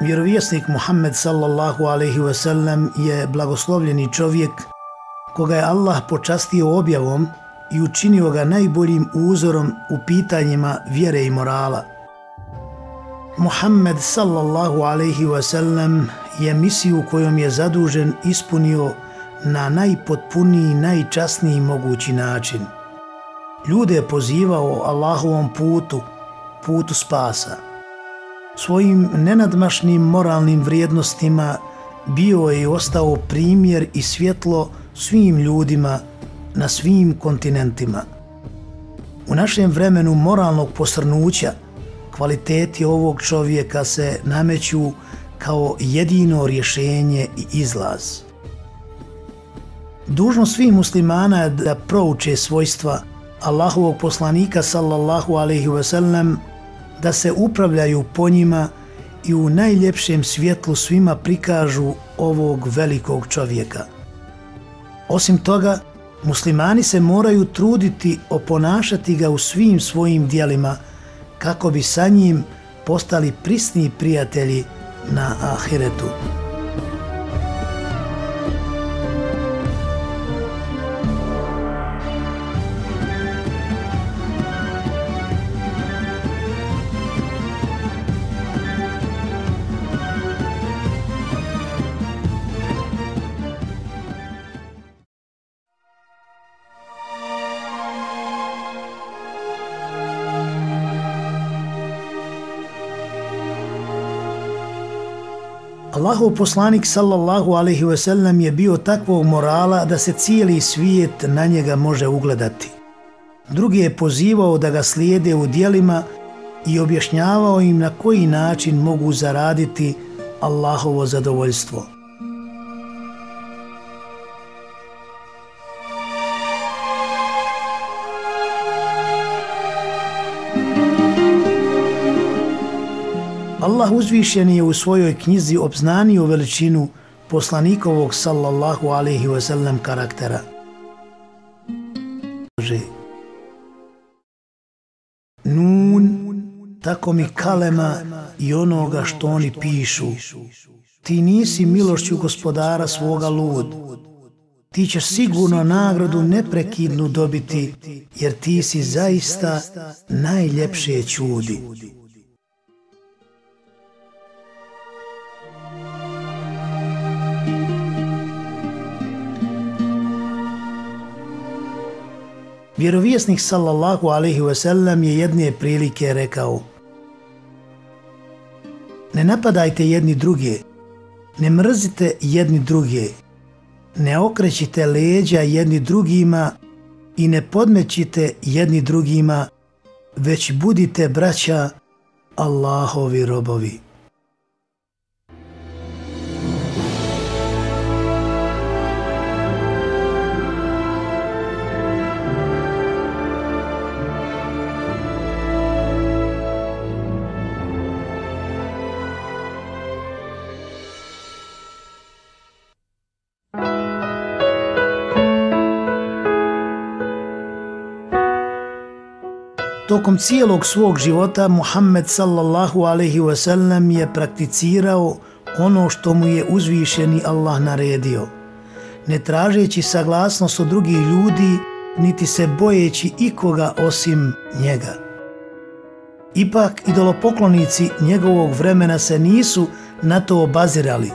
Vjerovjesnik Muhammed sallallahu alaihi wasallam je blagoslovljeni čovjek koga je Allah počastio objavom i učinio ga najboljim uzorom u pitanjima vjere i morala. Muhammed sallallahu alaihi wasallam je misiju kojom je zadužen ispunio na najpotpuniji, najčasniji mogući način. Ljude je pozivao Allahovom putu spasa. Svojim nenadmašnim moralnim vrijednostima bio je i ostao primjer i svjetlo svim ljudima na svim kontinentima. U našem vremenu moralnog posrnuća kvaliteti ovog čovjeka se nameću kao jedino rješenje i izlaz. Dužnost svih muslimana je da prouče svojstva Allahovog poslanika sallallahu alaihi wasallam, da se upravljaju po njima i u najljepšem svjetlu svima prikažu ovog velikog čovjeka. Osim toga, muslimani se moraju truditi oponašati ga u svim svojim djelima kako bi sa njim postali prisni prijatelji na ahiretu. Allahov poslanik sallallahu alaihi wasallam je bio takvog morala da se cijeli svijet na njega može ugledati. Drugi je pozivao da ga slijede u djelima i objašnjavao im na koji način mogu zaraditi Allahovo zadovoljstvo. Allah uzvišen je u svojoj knjizi obznanio veličinu poslanikovog sallallahu alaihi wasallam karaktera. Nun, tako mi kalema i onoga što oni pišu. Ti nisi milošću gospodara svoga lud. Ti ćeš sigurno nagradu neprekidnu dobiti, jer ti si zaista najljepše čudi. Vjerovjesnik sallallahu alaihi wasallam je jedne prilike rekao: ne napadajte jedni druge, ne mrzite jedni druge, ne okrećite leđa jedni drugima i ne podmećite jedni drugima, već budite braća Allahovi robovi. Tokom cijelog svog života Muhammed sallallahu alaihi wasallam je prakticirao ono što mu je uzvišeni Allah naredio, ne tražeći saglasnost od drugih ljudi, niti se bojeći ikoga osim njega. Ipak idolopoklonici njegovog vremena se nisu na to obazirali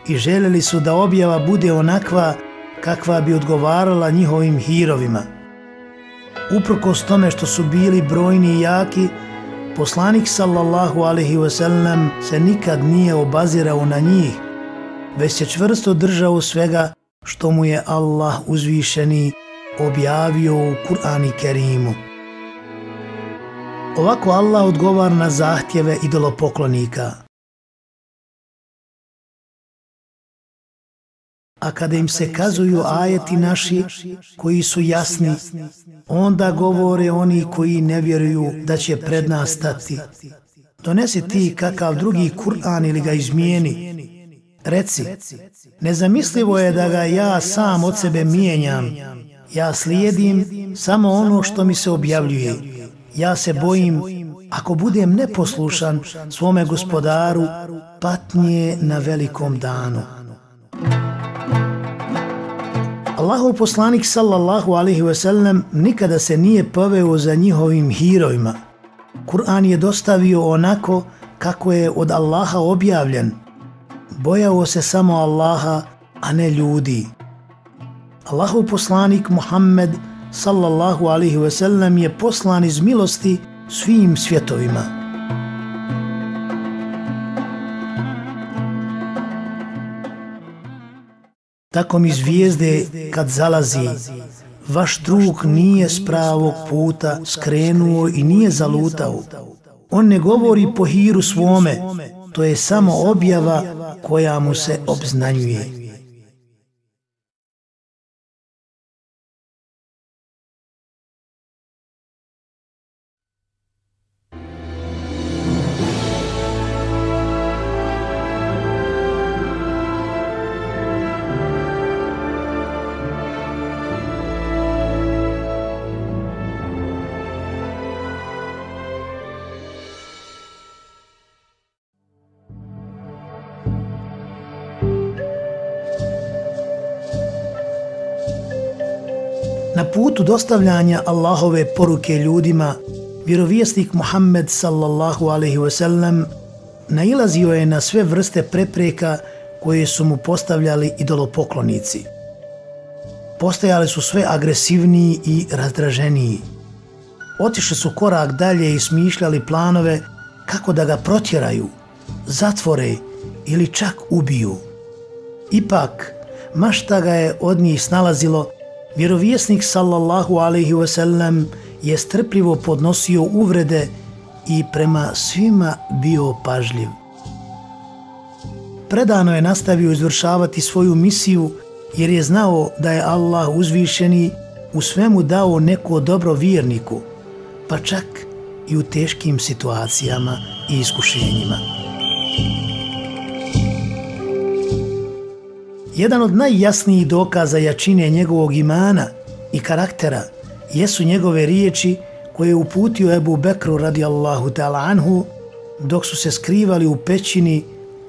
i željeli su da objava bude onakva kakva bi odgovarala njihovim hirovima. Uprkos tome što su bili brojni i jaki, poslanik sallallahu alaihi wasallam se nikad nije obazirao na njih, već se čvrsto držao svega što mu je Allah uzvišeni objavio u Kur'anu Kerimu. Ovako Allah odgovara na zahtjeve idolopoklonika. A kada im se kazuju ajeti naši koji su jasni, onda govore oni koji ne vjeruju da će pred nas stati: donesi ti kakav drugi Kur'an ili ga izmijeni. Reci, nezamislivo je da ga ja sam od sebe mijenjam. Ja slijedim samo ono što mi se objavljuje. Ja se bojim ako budem neposlušan svome gospodaru, patnje na velikom danu. Allahov poslanik sallallahu alejhi ve sellem nikada se nije poveo za njihovim herojima. Kur'an je dostavio onako kako je od Allaha objavljen. Bojao se samo Allaha, a ne ljudi. Allahov poslanik Muhammed sallallahu alejhi ve sellem je poslan iz milosti svim svjetovima. Tako mi zvijezde kad zalazi, vaš drug nije s pravog puta skrenuo i nije zalutao. On ne govori po hiru svome, to je samo objava koja mu se obznanjuje. Na putu dostavljanja Allahove poruke ljudima, vjerovjesnik Muhammed sallallahu alejhi ve sellem nailazio je na sve vrste prepreka koje su mu postavljali idolopoklonici. Postajali su sve agresivniji i razdraženiji. Otišli su korak dalje i smišljali planove kako da ga protjeraju, zatvore ili čak ubiju. Ipak, ma šta ga je od njih snalazilo, vjerovjesnik sallallahu alejhi ve sellem je strpljivo podnosio uvrede i prema svima bio pažljiv. Predano je nastavio izvršavati svoju misiju jer je znao da je Allah uzvišeni u svemu dao neko dobro vjerniku, pa čak i u teškim situacijama i iskušenjima. Jedan od najjasnijih dokaza jačine njegovog imana i karaktera jesu njegove riječi koje je uputio Ebu Bekru radijallahu ta'ala anhu dok su se skrivali u pećini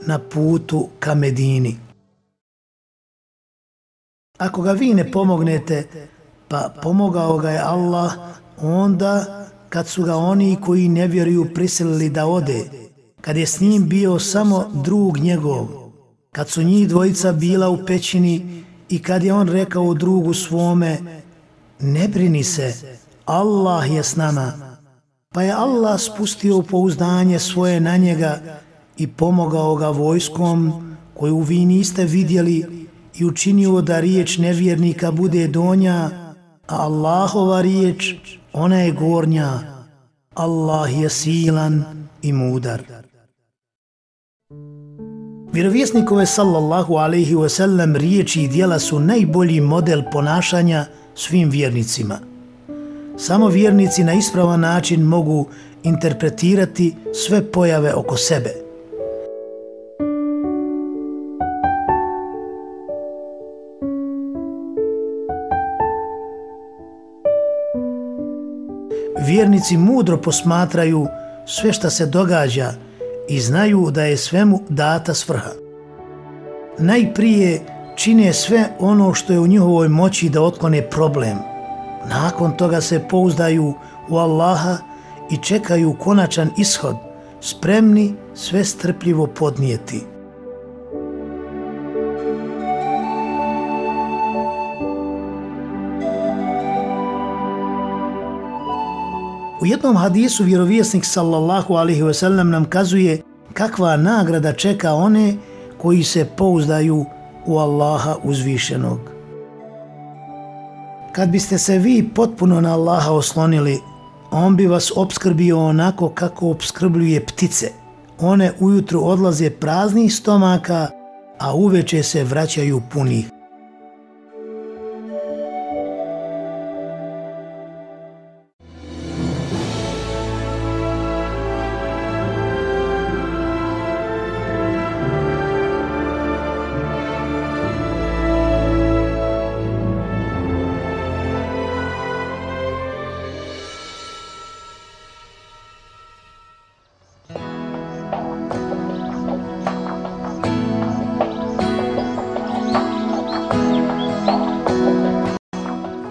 na putu ka Medini. Ako ga vi ne pomognete, pa pomogao ga je Allah onda kad su ga oni koji ne vjeruju prisilili da ode, kad je s njim bio samo drug njegov, kad su njih dvojica bila u pećini i kad je on rekao drugu svome, ne brini se, Allah je s nama, pa je Allah spustio pouzdanje svoje na njega i pomogao ga vojskom koju vi niste vidjeli i učinio da riječ nevjernika bude donja, a Allahova riječ, ona je gornja. Allah je silan i mudar. Vjerovjesnikove sallallahu alejhi ve sellem riječi i djela su najbolji model ponašanja svim vjernicima. Samo vjernici na ispravan način mogu interpretirati sve pojave oko sebe. Vjernici mudro posmatraju sve što se događa i znaju da je svemu data svrha. Najprije čine sve ono što je u njihovoj moći da otklone problem. Nakon toga se pouzdaju u Allaha i čekaju konačan ishod, spremni sve strpljivo podnijeti. U jednom hadisu vjerovjesnik sallallahu alejhi ve sellem nam kazuje kakva nagrada čeka one koji se pouzdaju u Allaha uzvišenog. Kad biste se vi potpuno na Allaha oslonili, on bi vas opskrbio onako kako opskrbljuje ptice. One ujutru odlaze praznih stomaka, a uveče se vraćaju punih.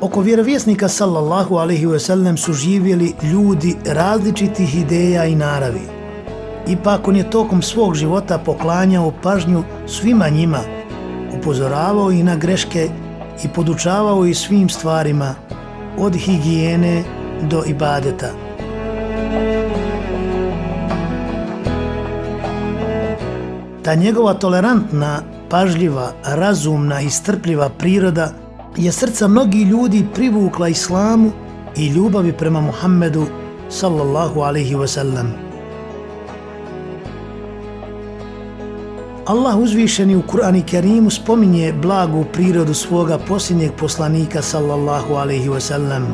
Oko vjerovjesnika sallallahu alejhi ve sellem su živjeli ljudi različitih ideja i naravi. Ipak on je tokom svog života poklanjao pažnju svima njima, upozoravao ih na greške i podučavao ih svim stvarima, od higijene do ibadeta. Ta njegova tolerantna, pažljiva, razumna i strpljiva priroda je srca mnogih ljudi privukla islamu i ljubavi prema Muhammedu sallallahu alejhi ve sellem. Allah uzvišeni u Kur'anu Kerimu spominje blagu prirodu svoga posljednjeg poslanika sallallahu alejhi ve sellem.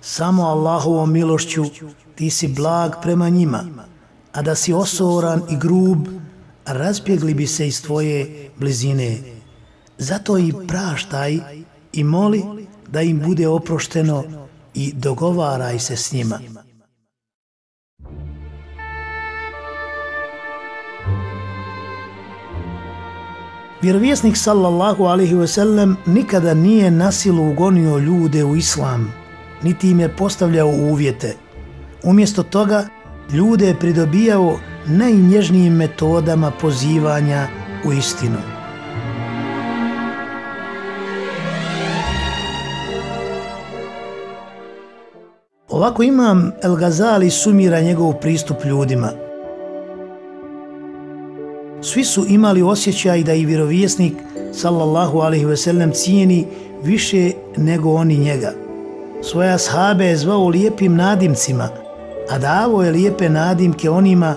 Samo Allahovom milošću ti si blag prema njima, a da si osoran i grub, razbjegli bi se iz tvoje blizine. Zato i praštaj i moli da im bude oprošteno i dogovaraj se s njima. Vjerovjesnik sallallahu alejhi ve sellem nikada nije na silu ugonio ljude u islam, niti im je postavljao uvjete. Umjesto toga, ljude je pridobijao najnježnijim metodama pozivanja u istinu. Ovako Imam El-Gazali sumira njegov pristup ljudima. Svi su imali osjećaj da i vjerovjesnik sallallahu alejhi ve sellem cijeni više nego oni njega. Svoje ashabe je zvao lijepim nadimcima, a davao je lijepe nadimke onima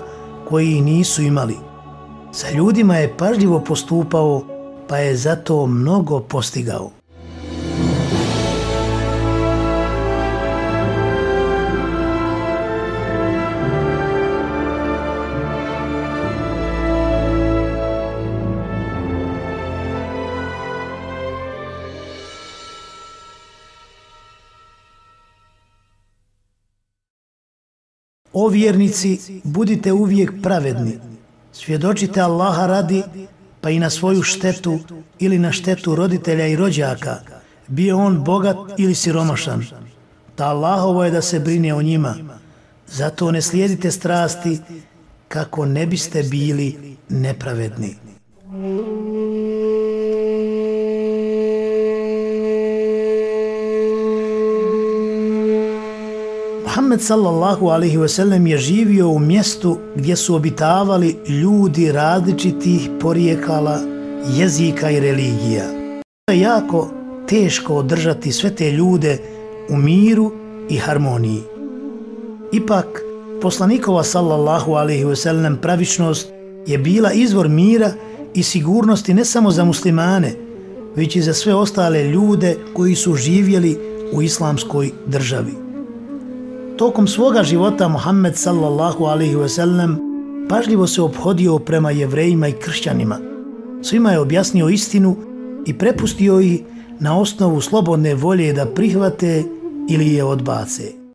koji ih nisu imali. Sa ljudima je pažljivo postupao, pa je zato mnogo postigao. O vjernici, budite uvijek pravedni, svjedočite Allaha radi, pa i na svoju štetu ili na štetu roditelja i rođaka, bio on bogat ili siromašan. Ta Allahovo je da se brine o njima, zato ne slijedite strasti kako ne biste bili nepravedni. Muhammed sallallahu alejhi ve sellem je živio u mjestu gdje su obitavali ljudi različitih porijekala, jezika i religija. Je jako teško održati sve te ljude u miru i harmoniji. Ipak, poslanikova sallallahu alejhi ve sellem pravičnost je bila izvor mira i sigurnosti ne samo za muslimane, već i za sve ostale ljude koji su živjeli u islamskoj državi. Tokom svoga života Muhammed sallallahu alejhi ve sellem pažljivo se ophodio prema Jevrejima i kršćanima. Svima je objasnio istinu i prepustio ih na osnovu slobodne volje da prihvate ili je odbace.